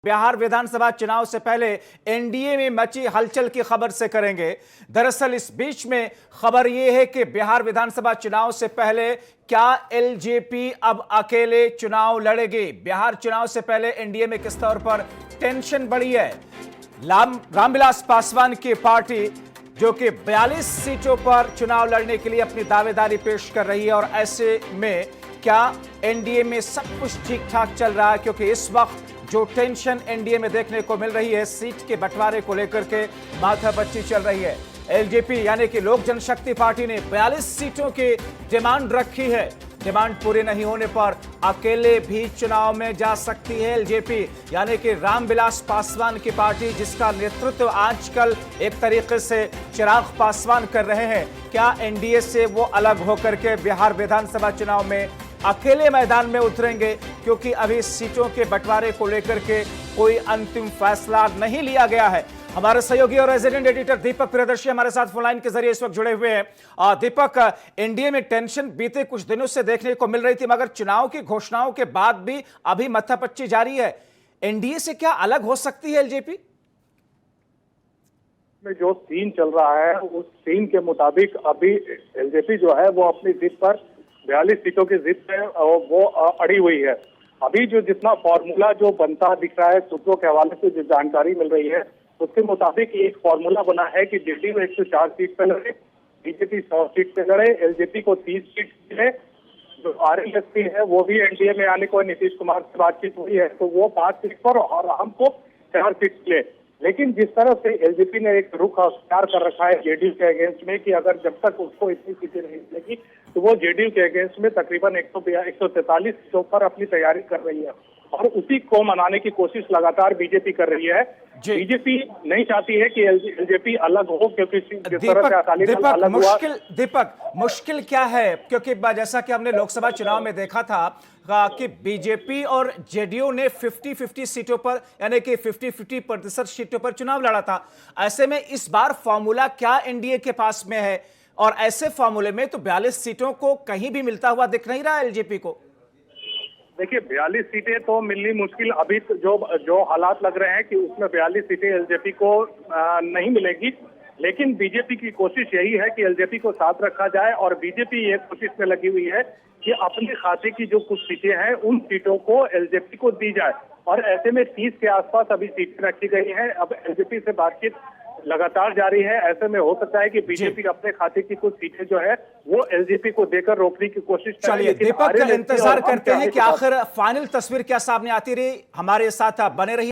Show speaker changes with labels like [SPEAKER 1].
[SPEAKER 1] बिहार विधानसभा चुनाव से पहले एनडीए में मची हलचल की खबर से करेंगे। दरअसल इस बीच में खबर यह है कि बिहार विधानसभा चुनाव से पहले क्या एलजेपी अब अकेले चुनाव लड़ेगी। बिहार चुनाव से एनडीए में किस तौर पर टेंशन बढ़ी है। रामविलास पासवान की पार्टी जो कि 42 सीटों पर चुनाव लड़ने के लिए अपनी दावेदारी पेश कर रही है और ऐसे में क्या एनडीए में सब कुछ ठीक ठाक चल रहा है, क्योंकि इस वक्त जो टेंशन एनडीए में देखने को मिल रही है सीट के बंटवारे को लेकर के माथापच्ची चल रही है। एलजेपी यानी कि लोक जनशक्ति पार्टी ने 42 सीटों की डिमांड रखी है। डिमांड पूरी नहीं होने पर अकेले भी चुनाव में जा सकती है एलजेपी यानी कि रामविलास पासवान की पार्टी, जिसका नेतृत्व आजकल एक तरीके से चिराग पासवान कर रहे हैं। क्या एनडीए से वो अलग होकर के बिहार विधानसभा चुनाव में अकेले मैदान में उतरेंगे, क्योंकि अभी सीटों के बंटवारे को लेकर के कोई अंतिम फैसला नहीं लिया गया है। हमारे सहयोगी और रेजिडेंट एडिटर दीपक प्रियदर्शी हमारे साथ फोन लाइन के जरिए इस वक्त जुड़े हुए हैं। दीपक, एनडीए में टेंशन बीते कुछ दिनों से देखने को मिल रही थी, मगर चुनाव की घोषणाओं के बाद भी अभी माथापच्ची जारी है। एनडीए से क्या अलग हो सकती है एलजेपी
[SPEAKER 2] में? जो सीन चल रहा है उस सीन के मुताबिक अभी एलजेपी जो है वो अपनी जिद पर 42 सीटों की जिद पे वो अड़ी हुई है। अभी जो जितना फॉर्मूला जो बनता दिख रहा है, सूत्रों के हवाले से जो जानकारी मिल रही है उसके मुताबिक एक फॉर्मूला बना है कि जेडीयू 104 सीट पे लड़े, बीजेपी 100 सीट पे लड़े, एलजेपी को 30 सीट मिले। जो आरएलएसपी है वो भी एनडीए में आने को नीतीश कुमार से बातचीत हुई है तो वो 5 सीट पर और हमको 4 सीट मिले। लेकिन जिस तरह से एलजेपी ने एक रुख अख्तियार कर रखा है जेडीयू के अगेंस्ट में कि अगर जब तक उसको इतनी सीटें नहीं मिलेगी तो वो जेडीयू के अगेंस्ट में तकरीबन 143 सीटों पर अपनी तैयारी कर रही है और उसी को मनाने की कोशिश लगातार बीजेपी कर रही है। बीजेपी नहीं चाहती है कि एलजेपी अलग हो, क्योंकि जिस तरह से अकाली दल अलग हुआ।
[SPEAKER 1] दीपक, मुश्किल क्या है? क्योंकि जैसा कि हमने लोकसभा चुनाव में देखा था कि बीजेपी और जेडीयू ने 50-50 सीटों पर यानी कि 50-50% सीटों पर चुनाव लड़ा था। ऐसे में इस बार फॉर्मूला क्या एनडीए के पास में है? और ऐसे फॉर्मूले में तो 42 सीटों को कहीं भी मिलता हुआ दिख नहीं रहा एलजेपी को।
[SPEAKER 2] देखिए 42 सीटें तो मिलनी मुश्किल, अभी तो जो हालात लग रहे हैं कि उसमें 42 सीटें एलजेपी को नहीं मिलेगी। लेकिन बीजेपी की कोशिश यही है कि एलजेपी को साथ रखा जाए और बीजेपी ये कोशिश में लगी हुई है कि अपने खाते की जो कुछ सीटें हैं उन सीटों को एलजेपी को दी जाए और ऐसे में 30 के आसपास अभी सीटें रखी गई हैं। अब एलजेपी से बातचीत लगातार जारी है। ऐसे में हो सकता है कि बीजेपी अपने खाते की कुछ सीटें जो है वो एलजेपी को देकर रोकने की कोशिश करे।
[SPEAKER 1] चलिए दीपक, इंतजार करते हैं कि आखिर फाइनल तस्वीर क्या सामने आती रही। हमारे साथ आप बने रहिए।